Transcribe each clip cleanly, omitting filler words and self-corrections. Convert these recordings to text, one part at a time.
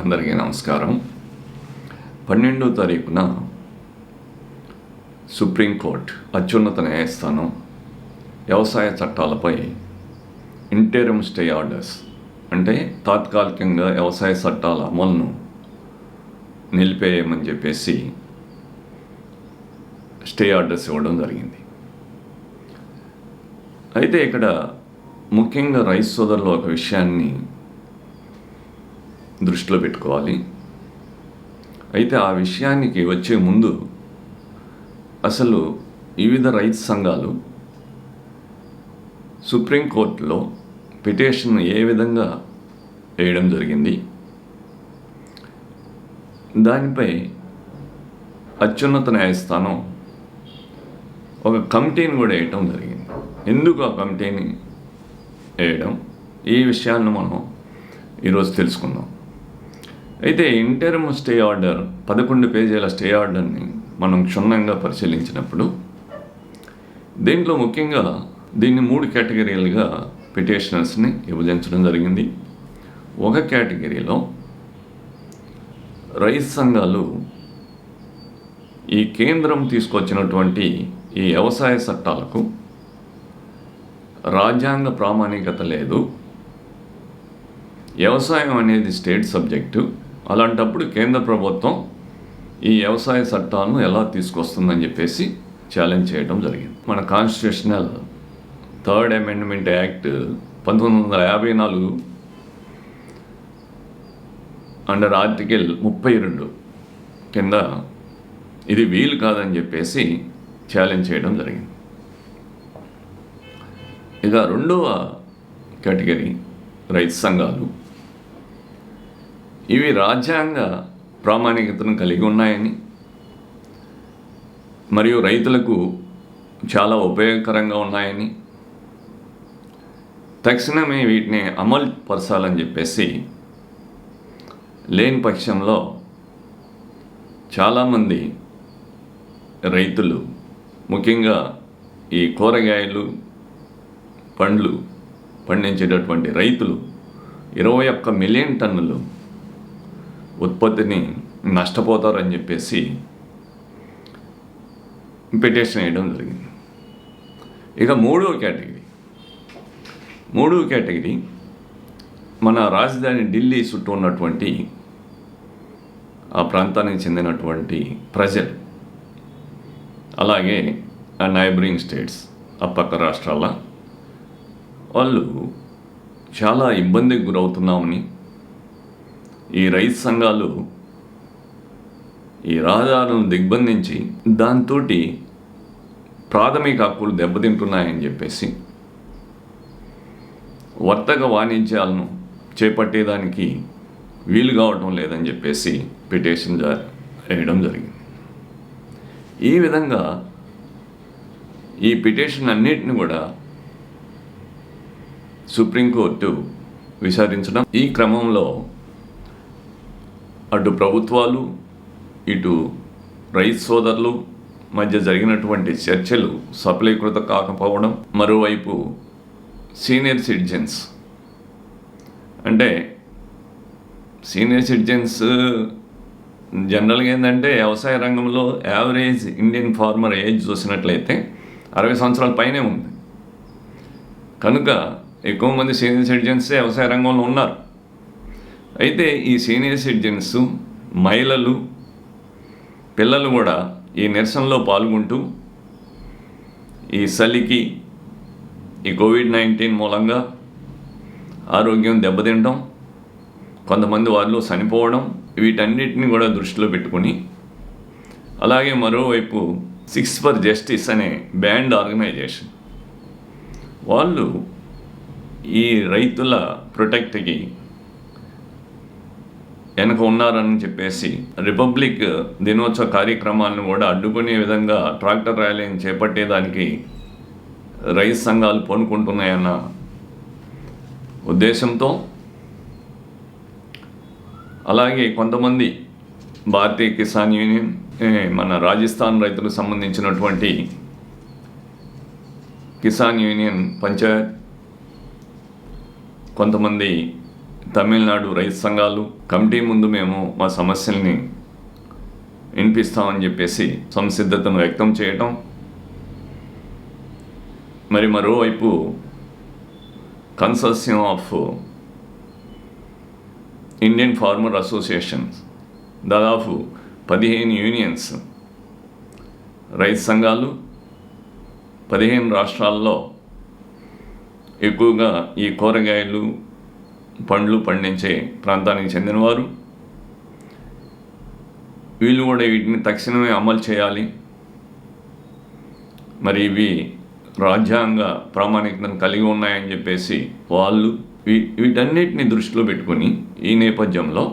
అందరికీ నమస్కారం. 12వ తారీఖున సుప్రీంకోర్టు అత్యున్నత న్యాయస్థానం వ్యవసాయ చట్టాలపై ఇంటరిమ్ స్టే ఆర్డర్స్ అంటే తాత్కాలికంగా వ్యవసాయ చట్టాల అమలును నిలిపేయమని చెప్పేసి స్టే ఆర్డర్స్ ఇవ్వడం జరిగింది. అయితే ఇక్కడ ముఖ్యంగా రైతు సోదరులు ఒక విషయాన్ని దృష్టిలో పెట్టుకోవాలి. అయితే ఆ విషయానికి వచ్చే ముందు అసలు వివిధ రైతు సంఘాలు సుప్రీంకోర్టులో పిటిషన్ ఏ విధంగా వేయడం జరిగింది, దానిపై అత్యున్నత న్యాయస్థానం ఒక కమిటీని కూడా వేయటం జరిగింది. ఎందుకు ఆ కమిటీని వేయడం, ఈ విషయాన్ని మనం ఈరోజు తెలుసుకుందాం. అయితే ఇంటరిమ్ స్టే ఆర్డర్ 11 పేజీల స్టే ఆర్డర్ని మనం క్షుణ్ణంగా పరిశీలించినప్పుడు దీంట్లో ముఖ్యంగా దీన్ని 3 కేటగిరీలుగా పిటిషనర్స్ని విభజించడం జరిగింది. ఒక కేటగిరీలో రైతు సంఘాలు ఈ కేంద్రం తీసుకొచ్చినటువంటి ఈ వ్యవసాయ చట్టాలకు రాజ్యాంగ ప్రామాణికత లేదు, వ్యవసాయం అనేది స్టేట్ సబ్జెక్టు, అలాంటప్పుడు కేంద్ర ప్రభుత్వం ఈ వ్యవసాయ చట్టాలను ఎలా తీసుకొస్తుందని చెప్పేసి ఛాలెంజ్ చేయడం జరిగింది. మన constitutional 3rd amendment act 1954 under article 32 కింద ఇది వీలు కాదని చెప్పేసి ఛాలెంజ్ చేయడం జరిగింది. ఇక రెండవ కేటగిరీ రైతు సంఘాలు ఇవి రాజ్యాంగ ప్రామాణికతను కలిగి ఉన్నాయని మరియు రైతులకు చాలా ఉపయోగకరంగా ఉన్నాయని తక్షణమే వీటిని అమలు పరచాలని చెప్పేసి లేని పక్షంలో చాలామంది రైతులు ముఖ్యంగా ఈ కూరగాయలు పండ్లు పండించేటటువంటి రైతులు 21 మిలియన్ టన్నులు ఉత్పత్తిని నష్టపోతారని చెప్పేసి పిటిషన్ వేయడం జరిగింది. ఇక మూడవ కేటగిరీ మన రాజధాని ఢిల్లీ చుట్టూ ఉన్నటువంటి ఆ ప్రాంతానికి చెందినటువంటి ప్రజలు, అలాగే ఆ నైబరింగ్ స్టేట్స్, ఆ పక్క రాష్ట్రాల వాళ్ళు చాలా ఇబ్బందికి గురవుతున్నామని ఈ రైతు సంఘాలు ఈ రహదారులను దిగ్బంధించి దాంతో ప్రాథమిక హక్కులు దెబ్బతింటున్నాయని చెప్పేసి వర్తక వాణిజ్యాలను చేపట్టేదానికి వీలు కావటం లేదని చెప్పేసి పిటిషన్ వేయడం జరిగింది. ఈ విధంగా ఈ పిటిషన్ అన్నిటిని కూడా సుప్రీంకోర్టు విచారించడం, ఈ క్రమంలో అటు ప్రభుత్వాలు ఇటు రైతు సోదరులు మధ్య జరిగినటువంటి చర్చలు సఫలీకృత కాకపోవడం, మరోవైపు సీనియర్ సిటిజన్స్ అంటే సీనియర్ సిటిజన్స్ జనరల్గా ఏంటంటే వ్యవసాయ రంగంలో యావరేజ్ ఇండియన్ ఫార్మర్ ఏజ్ చూసినట్లయితే 60 సంవత్సరాల పైనే ఉంది. కనుక ఎక్కువ మంది సీనియర్ సిటిజన్సే వ్యవసాయ రంగంలో ఉన్నారు. అయితే ఈ సీనియర్ సిటిజన్స్, మహిళలు, పిల్లలు కూడా ఈ నిరసనలో పాల్గొంటూ ఈ చలికి, ఈ కోవిడ్-19 మూలంగా ఆరోగ్యం దెబ్బతింటం, కొంతమంది వాళ్ళు చనిపోవడం, వీటన్నిటిని కూడా దృష్టిలో పెట్టుకొని, అలాగే మరోవైపు 6 ఫర్ జస్టిస్ అనే బ్యాండ్ ఆర్గనైజేషన్ వాళ్ళు ఈ రైతుల ప్రొటెక్ట్కి వెనక ఉన్నారని చెప్పేసి రిపబ్లిక్ దినోత్సవ కార్యక్రమాలను కూడా అడ్డుకునే విధంగా ట్రాక్టర్ ర్యాలీని చేపట్టేదానికి రైతు సంఘాలు పూనుకుంటున్నాయన్న ఉద్దేశంతో, అలాగే కొంతమంది భారతీయ కిసాన్ యూనియన్, మన రాజస్థాన్ రైతులకు సంబంధించినటువంటి కిసాన్ యూనియన్ పంచాయత్, కొంతమంది తమిళనాడు రైతు సంఘాలు కమిటీ ముందు మేము మా సమస్యల్ని వినిపిస్తామని చెప్పేసి సంసిద్ధతను వ్యక్తం చేయటం, మరి మరోవైపు consortium of Indian farmer associations, దాదాపు 15 యూనియన్స్, రైతు సంఘాలు 15 రాష్ట్రాల్లో ఎక్కువగా ఈ కూరగాయలు పండ్లు పండించే ప్రాంతానికి చెందినవారు, వీళ్ళు కూడా వీటిని తక్షణమే అమలు చేయాలి, మరి ఇవి రాజ్యాంగ ప్రామాణికతను కలిగి ఉన్నాయని చెప్పేసి వాళ్ళు వీటన్నిటిని దృష్టిలో పెట్టుకుని ఈ నేపథ్యంలో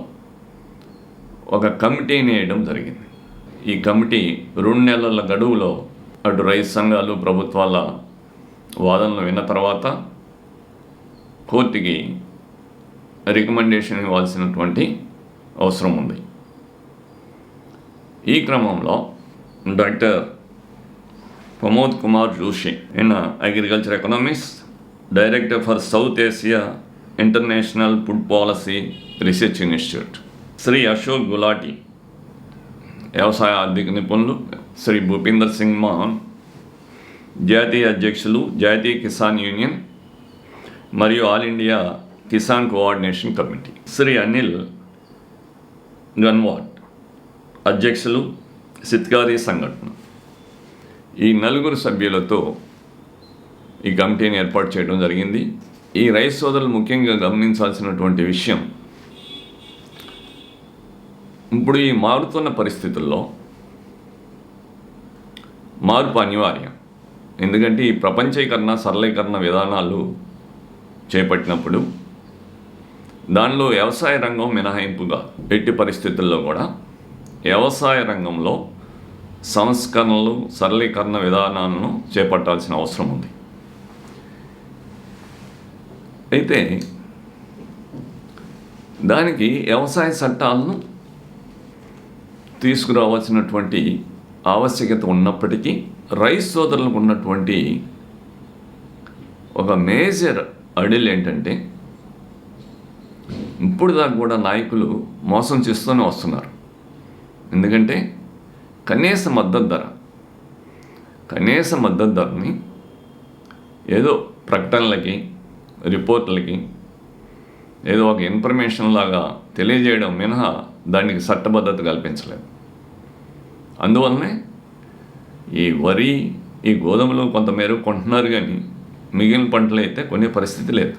ఒక కమిటీని వేయడం జరిగింది. ఈ కమిటీ 2 నెలల గడువులో అటు రైతు సంఘాలు ప్రభుత్వాల వాదనలు విన్న తర్వాత కోర్టుకి రికమెండేషన్ ఇవ్వాల్సినటువంటి అవసరం ఉంది. ఈ క్రమంలో డాక్టర్ ప్రమోద్ కుమార్ జోషి, ఈయన agriculture economist, director for South Asia international food policy research institute, Shri Ashok Gulati, వ్యవసాయ ఆర్థిక నిపుణులు, శ్రీ భూపీందర్ సింగ్ మాన్, జాతీయ అధ్యక్షులు జాతీయ కిసాన్ యూనియన్ మరియు all India Kisan coordination committee, Shri Anil Ganwat, అధ్యక్షులు సిత్కారీ సంఘటన. ఈ 4 సభ్యులతో ఈ కమిటీని ఏర్పాటు చేయడం జరిగింది. ఈ రైతు సోదరులు ముఖ్యంగా గమనించాల్సినటువంటి విషయం, ఇప్పుడు ఈ మారుతున్న పరిస్థితుల్లో మార్పు అనివార్యం. ఎందుకంటే ఈ ప్రపంచీకరణ సరళీకరణ విధానాలు చేపట్టినప్పుడు దానిలో వ్యవసాయ రంగం మినహాయింపుగా ఎట్టి పరిస్థితుల్లో కూడా వ్యవసాయ రంగంలో సంస్కరణలు సరళీకరణ విధానాలను చేపట్టాల్సిన అవసరం ఉంది. అయితే దానికి వ్యవసాయ చట్టాలను తీసుకురావాల్సినటువంటి ఆవశ్యకత ఉన్నప్పటికీ రైతు సోదరులకు ఉన్నటువంటి ఒక మేజర్ అడిల్ ఏంటంటే, ఇప్పుడు దాకా కూడా నాయకులు మోసం చేస్తూనే వస్తున్నారు. ఎందుకంటే కనీస మద్దతు ధరని ఏదో ప్రకటనలకి, రిపోర్ట్లకి, ఏదో ఒక ఇన్ఫర్మేషన్ లాగా తెలియజేయడం మినహా దానికి చట్టబద్ధత కల్పించలేదు. అందువల్లనే ఈ వరి, ఈ గోధుమలు కొంతమేర కొంటున్నారు, కానీ మిగిలిన పంటలు అయితే కొనే పరిస్థితి లేదు.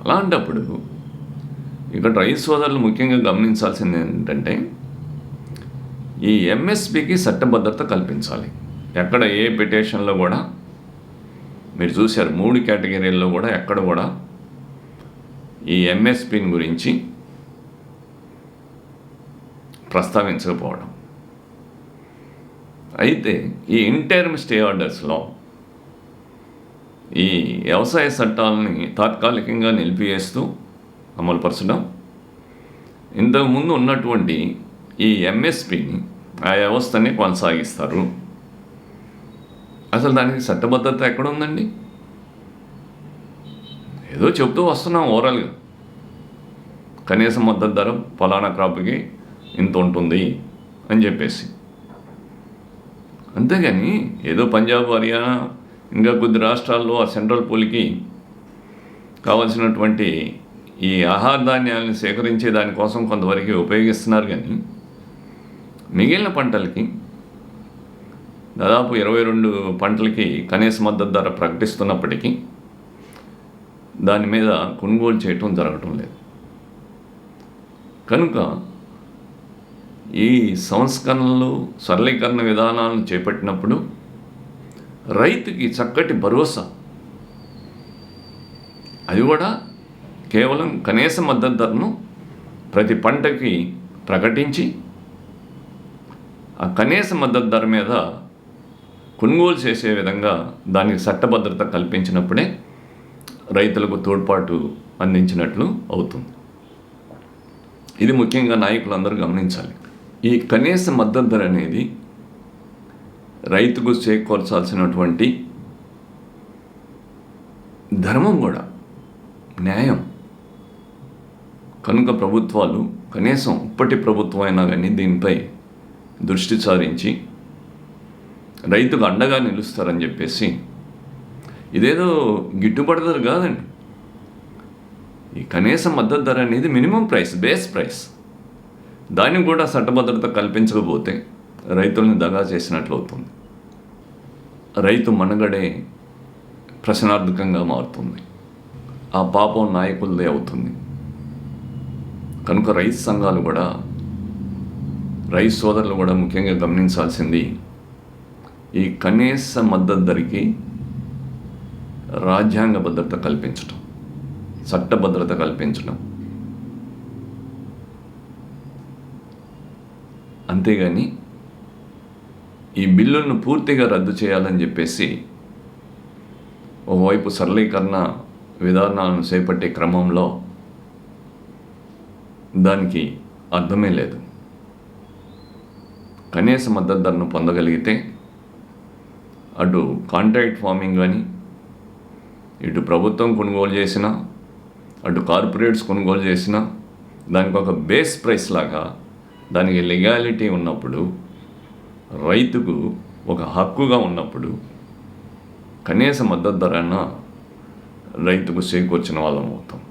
అలాంటప్పుడు ఇక్కడ రైతు సోదరులు ముఖ్యంగా గమనించాల్సింది ఏంటంటే, ఈ ఎంఎస్పికి చట్టబద్ధత కల్పించాలి. ఎక్కడ ఏ పిటిషన్లో కూడా మీరు చూశారు, 3 కేటగిరీల్లో కూడా ఎక్కడ కూడా ఈ ఎంఎస్పిని గురించి ప్రస్తావించకపోవడం. అయితే ఈ ఇంటర్మ్ స్టే ఆర్డర్స్లో ఈ వ్యవసాయ చట్టాలని తాత్కాలికంగా నిలిపివేస్తూ అమలుపరచడం, ఇంతకుముందు ఉన్నటువంటి ఈ ఎంఎస్పిని, ఆ వ్యవస్థని కొనసాగిస్తారు. అసలు దానికి చట్టబద్ధత ఎక్కడ ఉందండి? ఏదో చెప్తూ వస్తున్నాం ఓవరాల్గా, కనీస మద్దతు ధర ఫలానా క్రాప్కి ఇంత ఉంటుంది అని చెప్పేసి. అంతేగాని ఏదో పంజాబ్, హర్యానా, ఇంకా కొద్ది రాష్ట్రాల్లో ఆ సెంట్రల్ పూల్కి కావాల్సినటువంటి ఈ ఆహార ధాన్యాలను సేకరించే దానికోసం కొంతవరకు ఉపయోగిస్తున్నారు, కానీ మిగిలిన పంటలకి దాదాపు 22 పంటలకి కనీస మద్దతు ధర ప్రకటిస్తున్నప్పటికీ దాని మీద కొనుగోలు చేయటం జరగటం లేదు. కనుక ఈ సంస్కరణలు సరళీకరణ విధానాలను చేపట్టినప్పుడు రైతుకి చక్కటి భరోసా, అది కూడా కేవలం కనీస మద్దతు ధరను ప్రతి పంటకి ప్రకటించి ఆ కనీస మద్దతు ధర మీద కొనుగోలు చేసే విధంగా దానికి చట్టభద్రత కల్పించినప్పుడే రైతులకు తోడ్పాటు అందించినట్లు అవుతుంది. ఇది ముఖ్యంగా నాయకులందరూ గమనించాలి. ఈ కనీస మద్దతు ధర అనేది రైతుకు చేకూర్చాల్సినటువంటి ధర్మం కూడా, న్యాయం. కనుక ప్రభుత్వాలు కనీసం ఇప్పటి ప్రభుత్వం అయినా కానీ దీనిపై దృష్టి సారించి రైతుకు అండగా నిలుస్తారని చెప్పేసి, ఇదేదో గిట్టుబాటు ధర కాదండి. ఈ కనీస మద్దతు ధర అనేది మినిమం ప్రైస్, బేస్ ప్రైస్. దానికి కూడా చట్టభద్రత కల్పించకపోతే రైతులను దగా చేసినట్లు అవుతుంది. రైతు మనుగడే ప్రశ్నార్థకంగా మారుతుంది. ఆ పాపం నాయకులదే అవుతుంది. కనుక రైతు సంఘాలు కూడా, రైతు సోదరులు కూడా ముఖ్యంగా గమనించాల్సింది ఈ కనీస మద్దతు ధరకి రాజ్యాంగ భద్రత కల్పించడం, చట్టభద్రత కల్పించడం. అంతేగాని ఈ బిల్లులను పూర్తిగా రద్దు చేయాలని చెప్పేసి ఓవైపు సరళీకరణ విధానాలను చేపట్టే క్రమంలో దానికి అర్థమే లేదు. కనీస మద్దతు ధరను పొందగలిగితే అటు కాంట్రాక్ట్ ఫార్మింగ్ కానీ, ఇటు ప్రభుత్వం కొనుగోలు చేసినా, అటు కార్పొరేట్స్ కొనుగోలు చేసినా దానికి ఒక బేస్ ప్రైస్ లాగా, దానికి లీగాలిటీ ఉన్నప్పుడు, రైతుకు ఒక హక్కుగా ఉన్నప్పుడు కనీస మద్దతు ధర రైతుకు చేకూర్చిన వాళ్ళం అవుతాం.